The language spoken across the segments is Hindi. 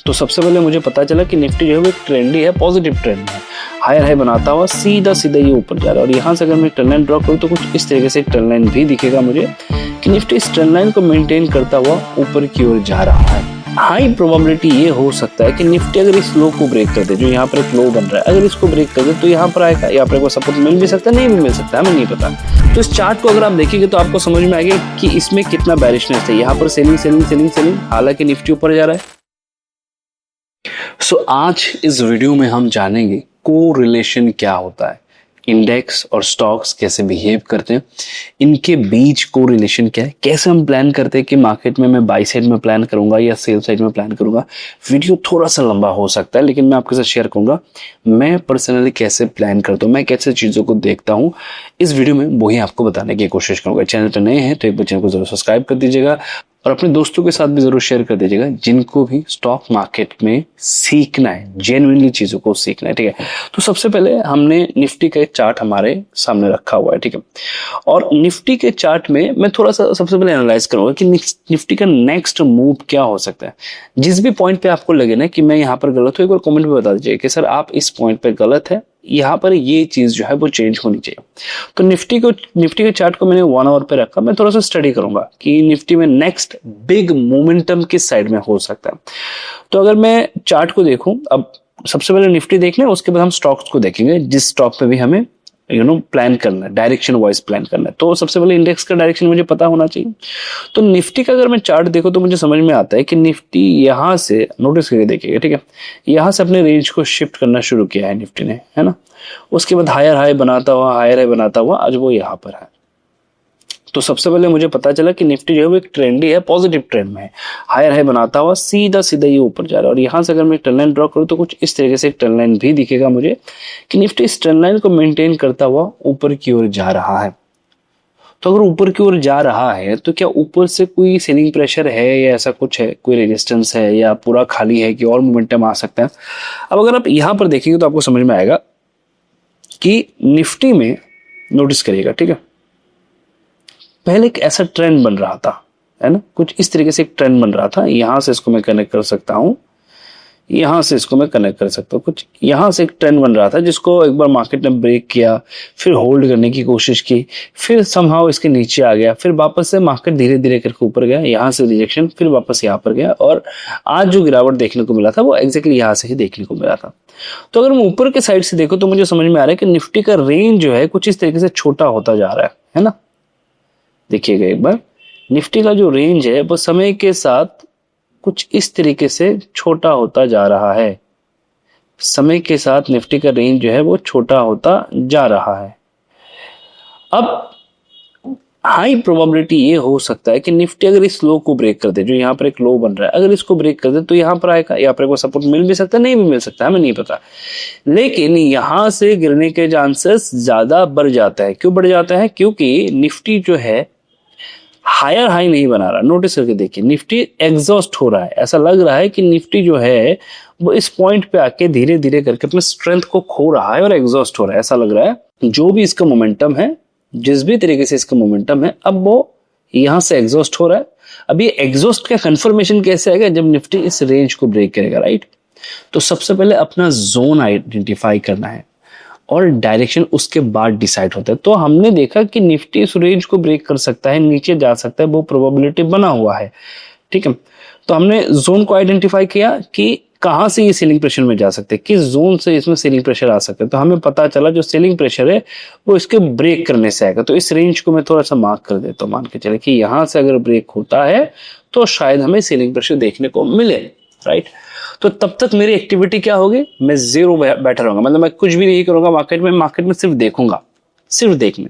तो सबसे पहले मुझे पता चला कि निफ्टी जो है वो एक ट्रेंडी है, पॉजिटिव ट्रेंड है। हायर हाई बनाता हुआ सीधा सीधा ये ऊपर जा रहा है और यहाँ से अगर मैं ट्रेंड लाइन ड्रॉ करूँ तो कुछ इस तरीके से एक ट्रेंड लाइन भी दिखेगा मुझे कि निफ्टी इस ट्रेंड लाइन को मेंटेन करता हुआ ऊपर की ओर जा रहा है। हाई प्रोबेबिलिटी ये हो सकता है कि निफ्टी अगर इस लो को ब्रेक कर दे, जो यहाँ पर एक लो बन रहा है, अगर इसको ब्रेक कर दे तो यहाँ पर आएगा, यहाँ पर सपोर्ट मिल भी सकता है, नहीं भी मिल सकता, हमें नहीं पता। तो इस चार्ट को अगर आप देखेंगे तो आपको समझ में आएगा कि इसमें कितना बेरिशनेस है। यहाँ पर सेलिंग सेलिंग सेलिंग सेलिंग, हालांकि निफ्टी ऊपर जा रहा है। सो आज इस वीडियो में हम जानेंगे कोरिलेशन क्या होता है, इंडेक्स और स्टॉक्स कैसे बिहेव करते हैं, इनके बीच कोरिलेशन क्या है, कैसे हम प्लान करते हैं कि मार्केट में मैं बाई साइड में प्लान करूंगा या सेल साइड में प्लान करूंगा। वीडियो थोड़ा सा लंबा हो सकता है लेकिन मैं आपके साथ शेयर करूंगा मैं पर्सनली कैसे प्लान करता हूँ, मैं कैसे चीज़ों को देखता हूँ। इस वीडियो में वही आपको बताने की कोशिश करूंगा। चैनल पर नए हैं तो एक बार चैनल को जरूर सब्सक्राइब कर दीजिएगा और अपने दोस्तों के साथ भी जरूर शेयर कर दीजिएगा जिनको भी स्टॉक मार्केट में सीखना है, जेन्युइनली चीजों को सीखना है। ठीक है, तो सबसे पहले हमने निफ्टी का चार्ट हमारे सामने रखा हुआ है। ठीक है, और निफ्टी के चार्ट में मैं थोड़ा सा सबसे पहले एनालाइज करूंगा कि निफ्टी का नेक्स्ट मूव क्या हो सकता है। जिस भी पॉइंट पे आपको लगे ना कि मैं यहाँ पर गलत हूँ, एक बार कमेंट में बता दीजिए कि सर आप इस पॉइंट पे गलत है, यहाँ पर ये चीज जो है वो चेंज होनी चाहिए। तो निफ्टी के चार्ट को मैंने 1 आवर पे रखा। मैं थोड़ा सा स्टडी करूंगा कि निफ्टी में नेक्स्ट बिग मोमेंटम किस साइड में हो सकता है। तो अगर मैं चार्ट को देखूं, अब सबसे पहले निफ्टी देख लें, उसके बाद हम स्टॉक्स को देखेंगे जिस स्टॉक पे भी हमें प्लान करना है, डायरेक्शन वाइज प्लान करना है। तो सबसे पहले इंडेक्स का डायरेक्शन मुझे पता होना चाहिए। तो निफ्टी का अगर मैं चार्ट देखूं तो मुझे समझ में आता है कि निफ्टी यहां से, नोटिस करके देखिएगा, ठीक है, यहां से अपने रेंज को शिफ्ट करना शुरू किया है निफ्टी ने, है ना। उसके बाद हायर हाई बनाता हुआ आज वो यहाँ पर है। तो सबसे पहले मुझे पता चला कि निफ्टी जो है वो एक ट्रेंडी है, पॉजिटिव ट्रेंड में है। हायर हाई बनाता हुआ सीधा सीधा ये ऊपर जा रहा है और यहाँ से अगर मैं ट्रेंड लाइन ड्रॉ करूँ तो कुछ इस तरीके से एक ट्रेंड लाइन भी दिखेगा मुझे कि निफ्टी इस ट्रेंड लाइन को मेंटेन करता हुआ ऊपर की ओर जा रहा है। तो अगर ऊपर की ओर जा रहा है तो क्या ऊपर से कोई सेलिंग प्रेशर है या ऐसा कुछ है, कोई रेजिस्टेंस है या पूरा खाली है कि और मोमेंटम आ सकता है। अब अगर आप यहाँ पर देखेंगे तो आपको समझ में आएगा कि निफ्टी में, नोटिस करिएगा, ठीक है, पहले एक ऐसा ट्रेंड बन रहा था, है ना, कुछ इस तरीके से एक ट्रेंड बन रहा था। यहां से इसको मैं कनेक्ट कर सकता हूं, यहां से इसको मैं कनेक्ट कर सकता हूं, कुछ यहां से एक ट्रेंड बन रहा था जिसको एक बार मार्केट ने ब्रेक किया, फिर होल्ड करने की कोशिश की, फिर समहाउ इसके नीचे आ गया, फिर वापस से मार्केट धीरे धीरे करके ऊपर गया, यहां से रिजेक्शन, फिर वापस यहाँ पर गया और आज जो गिरावट देखने को मिला था वो एग्जैक्टली यहां से ही देखने को मिला था। तो अगर मैं ऊपर के साइड से देखूं तो मुझे समझ में आ रहा है कि निफ्टी का रेंज जो है कुछ इस तरीके से छोटा होता जा रहा है ना। देखिएगा एक बार, निफ्टी का जो रेंज है वो समय के साथ कुछ इस तरीके से छोटा होता जा रहा है। समय के साथ निफ्टी का रेंज जो है वो छोटा होता जा रहा है। अब हाई प्रोबेबिलिटी ये हो सकता है कि निफ्टी अगर इस लो को ब्रेक कर दे, जो यहाँ पर एक लो बन रहा है, अगर इसको ब्रेक कर दे तो यहाँ पर आएगा, यहाँ पर सपोर्ट मिल भी सकता है, नहीं भी मिल सकता, हमें नहीं पता। लेकिन यहाँ से गिरने के चांसेस ज्यादा बढ़ जाता है। क्यों बढ़ जाता है? क्योंकि निफ्टी जो है हायर हाई नहीं बना रहा। नोटिस करके देखिए, निफ्टी एग्जॉस्ट हो रहा है। ऐसा लग रहा है कि निफ्टी जो है वो इस पॉइंट पे आके धीरे धीरे करके अपने स्ट्रेंथ को खो रहा है और एग्जॉस्ट हो रहा है। ऐसा लग रहा है जो भी इसका मोमेंटम है, जिस भी तरीके से इसका मोमेंटम है, अब वो यहां से एग्जॉस्ट हो रहा है। अब ये एग्जॉस्ट का कंफर्मेशन कैसे आएगा? जब निफ्टी इस रेंज को ब्रेक करेगा, राइट। तो सबसे पहले अपना जोन आइडेंटिफाई करना है और डायरेक्शन उसके बाद डिसाइड होता है। तो हमने देखा कि निफ्टी इस रेंज को ब्रेक कर सकता है, नीचे जा सकता है, वो प्रोबेबिलिटी बना हुआ है, ठीक है। तो हमने जोन को आइडेंटिफाई किया कि कहां से ये सेलिंग प्रेशर में जा सकते हैं, किस जोन से इसमें सेलिंग प्रेशर आ सकता है। तो हमें पता चला जो सेलिंग प्रेशर है वो इसके ब्रेक करने से आएगा। तो इस रेंज को मैं थोड़ा सा मार्क कर देता हूं, मान के चले कि यहां से अगर ब्रेक होता है तो शायद हमें सेलिंग प्रेशर देखने को मिले, राइट। तो तब तक मेरी एक्टिविटी क्या होगी? मैं जीरो बैठा रहूंगा, मतलब मैं कुछ भी नहीं करूंगा मार्केट में सिर्फ देखूंगा, सिर्फ देखने।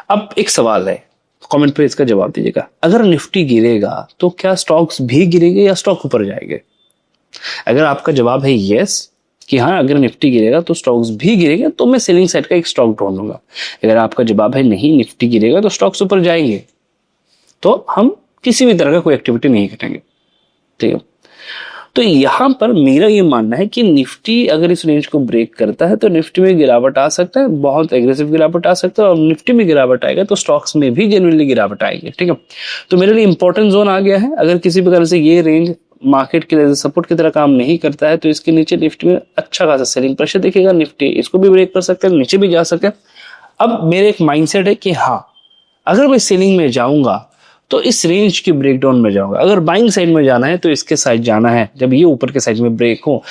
अब एक सवाल है, कमेंट पे इसका जवाब दीजिएगा। अगर निफ्टी गिरेगा तो क्या स्टॉक्स भी गिरेंगे या स्टॉक ऊपर जाएंगे? अगर आपका जवाब है यस कि हाँ, अगर निफ्टी गिरेगा तो स्टॉक्स भी गिरेंगे, तो मैं सेलिंग साइड का एक स्टॉक ढूंढूंगा। अगर आपका जवाब है नहीं, निफ्टी गिरेगा तो स्टॉक्स ऊपर जाएंगे, तो हम किसी भी तरह का कोई एक्टिविटी नहीं करेंगे, ठीक है। तो यहां पर मेरा ये मानना है कि निफ्टी अगर इस रेंज को ब्रेक करता है तो निफ्टी में गिरावट आ सकता है, बहुत एग्रेसिव गिरावट आ सकता है, और निफ्टी में गिरावट आएगा तो स्टॉक्स में भी जेन्युइनली गिरावट आएगी, ठीक है। तो मेरे लिए इंपॉर्टेंट जोन आ गया है। अगर किसी प्रकार से ये रेंज मार्केट के लिए सपोर्ट की तरह काम नहीं करता है तो इसके नीचे निफ्टी में अच्छा खासा सेलिंग प्रेशर दिखेगा। निफ्टी इसको भी ब्रेक कर सकते हैं, नीचे भी जा सकते हैं। अब मेरे एक माइंडसेट है कि हाँ, अगर मैं सेलिंग में जाऊंगा तो इस रेंज की ब्रेकडाउन में जाऊंगा। अगर बाइंग साइड में जाना है तो इसके साइड जाना है जब ये ऊपर के साइड में ब्रेक हो।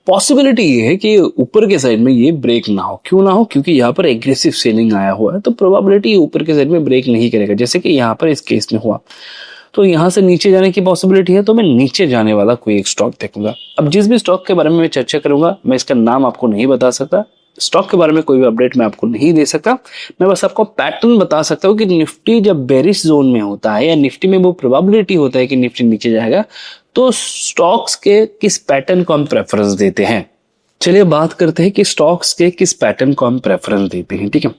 पॉसिबिलिटी ये है कि ऊपर के साइड में ये ब्रेक ना हो। क्यों ना हो? क्योंकि यहाँ पर एग्रेसिव सेलिंग आया हुआ है तो प्रोबेबिलिटी ये ऊपर के साइड में ब्रेक नहीं करेगा, जैसे कि यहाँ पर इस केस में हुआ। तो यहाँ से नीचे जाने की पॉसिबिलिटी है तो मैं नीचे जाने वाला कोई एक स्टॉक देखूंगा। अब जिस भी स्टॉक के बारे में मैं चर्चा करूंगा, मैं इसका नाम आपको नहीं बता सकता, स्टॉक के बारे में कोई भी अपडेट मैं आपको नहीं दे सकता। मैं बस आपको पैटर्न बता सकता हूँ कि निफ्टी जब बेरिश जोन में होता है या निफ्टी में वो प्रोबेबिलिटी होता है कि निफ्टी नीचे जाएगा, तो स्टॉक्स के किस पैटर्न को हम प्रेफरेंस देते हैं। चलिए बात करते हैं कि स्टॉक्स के किस पैटर्न को हम प्रेफरेंस देते हैं। ठीक है,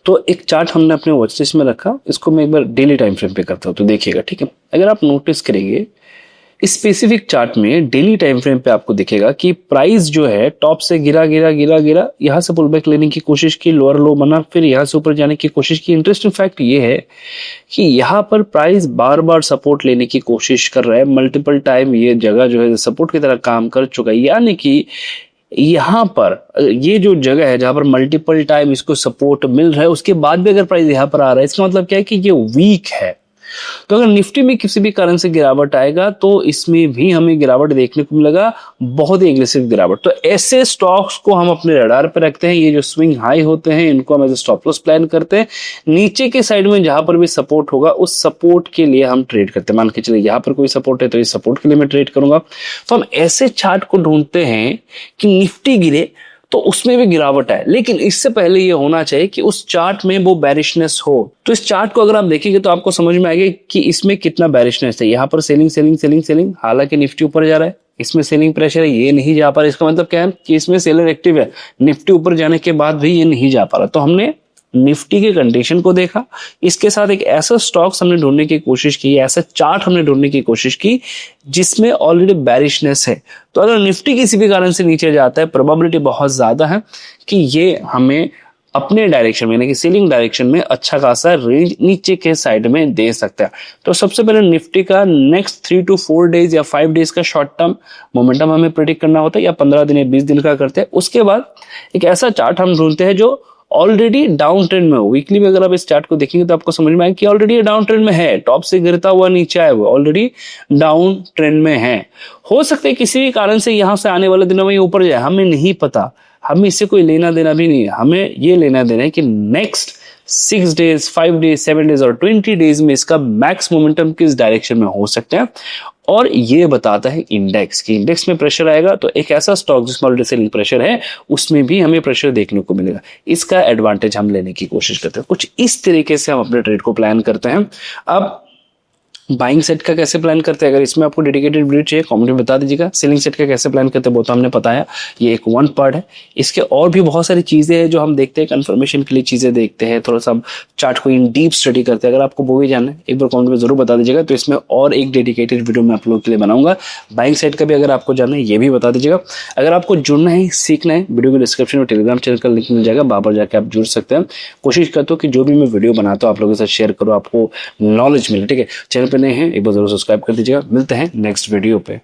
तो एक चार्ट हमने अपने वॉच लिस्ट में रखा, इसको मैं एक बार डेली टाइम फ्रेम पे करता हूँ तो देखिएगा। ठीक है, अगर आप नोटिस करेंगे इस स्पेसिफिक चार्ट में डेली टाइम फ्रेम पे आपको दिखेगा कि प्राइस जो है टॉप से गिरा यहाँ से पुल बैक लेने की कोशिश की, लोअर लो बना, फिर यहाँ से ऊपर जाने की कोशिश की। इंटरेस्टिंग फैक्ट ये है कि यहाँ पर प्राइस बार बार सपोर्ट लेने की कोशिश कर रहा है। मल्टीपल टाइम ये जगह जो है सपोर्ट की तरह काम कर चुका है, यानी कि यहाँ पर ये जो जगह है जहां पर मल्टीपल टाइम इसको सपोर्ट मिल रहा है, उसके बाद भी अगर प्राइस यहाँ पर आ रहा है, इसका मतलब क्या है कि ये वीक है। तो अगर निफ्टी में किसी भी कारण से गिरावट आएगा तो इसमें भी हमें गिरावट देखने को मिलेगा, बहुत ही एग्रेसिव गिरावट। तो ऐसे स्टॉक्स को हम अपने रडार पे रखते हैं। ये जो स्विंग हाई होते हैं इनको हम एज स्टॉप लॉस प्लान करते हैं। नीचे के साइड में जहां पर भी सपोर्ट होगा उस सपोर्ट के लिए हम ट्रेड करते हैं। मान के चलिए यहाँ पर कोई सपोर्ट है तो इस सपोर्ट के लिए मैं ट्रेड करूंगा। तो हम ऐसे चार्ट को ढूंढते हैं कि निफ्टी गिरे तो उसमें भी गिरावट है, लेकिन इससे पहले ये होना चाहिए कि उस चार्ट में वो बैरिशनेस हो। तो इस चार्ट को अगर आप देखेंगे तो आपको समझ में आएगा कि इसमें कितना बैरिशनेस है। यहाँ पर सेलिंग सेलिंग सेलिंग सेलिंग, हालांकि निफ्टी ऊपर जा रहा है, इसमें सेलिंग प्रेशर है, ये नहीं जा पा रहा। इसका मतलब क्या है कि इसमें सेलर एक्टिव है, निफ्टी ऊपर जाने के बाद भी ये नहीं जा पा रहा। तो हमने निफ्टी के कंडीशन को देखा, इसके साथ एक ऐसा स्टॉक्स हमने ढूंढने की कोशिश की, ऐसा चार्ट हमने ढूंढने की कोशिश की जिसमें ऑलरेडी बैरिशनेस है। तो अगर निफ्टी किसी भी कारण से नीचे जाता है, प्रोबेबिलिटी बहुत ज्यादा है कि ये हमें अपने डायरेक्शन में यानी कि सेलिंग डायरेक्शन में अच्छा खासा रेंज नीचे के साइड में दे सकता है। तो सबसे पहले निफ्टी का नेक्स्ट 3 to 4 डेज या 5 डेज का शॉर्ट टर्म मोमेंटम हमें प्रेडिक्ट करना होता है, या 15 दिन या 20 दिन का करते हैं। उसके बाद एक ऐसा चार्ट हम ढूंढते हैं जो ऑलरेडी डाउन ट्रेंड में हो। वीकली में अगर आप इस चार्ट को देखेंगे तो आपको समझ में आएगा कि ऑलरेडी डाउन ट्रेंड में है, टॉप से गिरता हुआ नीचे आया हुआ, ऑलरेडी डाउन ट्रेंड में है। हो सकता है किसी भी कारण से यहां से आने वाले दिनों में ये ऊपर जाए, हमें नहीं पता, हमें इससे कोई लेना देना भी नहीं है। हमें ये लेना देना है कि नेक्स्ट 6 डेज, 5 डेज, 7 डेज और 20 डेज में इसका मैक्स मोमेंटम किस डायरेक्शन में हो सकता है। और ये बताता है इंडेक्स की, इंडेक्स में प्रेशर आएगा तो एक ऐसा स्टॉक जिसमें ऑलरेडी सेलिंग प्रेशर है उसमें भी हमें प्रेशर देखने को मिलेगा। इसका एडवांटेज हम लेने की कोशिश करते हैं। कुछ इस तरीके से हम अपने ट्रेड को प्लान करते हैं। अब बाइंग सेट का कैसे प्लान करते हैं, अगर इसमें आपको डेडिकेटेड वीडियो चाहिए कमेंट में बता दीजिएगा। सेलिंग सेट का कैसे प्लान करते हैं वो तो हमने बताया, ये एक वन पार्ट है। इसके और भी बहुत सारी चीजें हैं जो हम देखते हैं, कंफर्मेशन के लिए चीजें देखते हैं, थोड़ा सा चार्ट को इन डीप स्टडी करते हैं। अगर आपको वो भी जानना है एक बार कमेंट में जरूर बता दीजिएगा, तो इसमें और एक डेडिकेटेड वीडियो मैं आप लोगों के लिए बनाऊंगा। बाइंग सेट का भी अगर आपको जानना है ये भी बता दीजिएगा। अगर आपको जुड़ना है, सीखना है, वीडियो के डिस्क्रिप्शन में टेलीग्राम चैनल का लिंक मिल जाएगा, वहां पर जाकर आप जुड़ सकते हैं। कोशिश करता हूँ कि जो भी मैं वीडियो बनाता हूँ आप लोगों के साथ शेयर करो, आपको नॉलेज मिले। ठीक है, चैनल पर नए हैं एक बार जरूर सब्सक्राइब कर दीजिएगा। मिलते हैं नेक्स्ट वीडियो पे।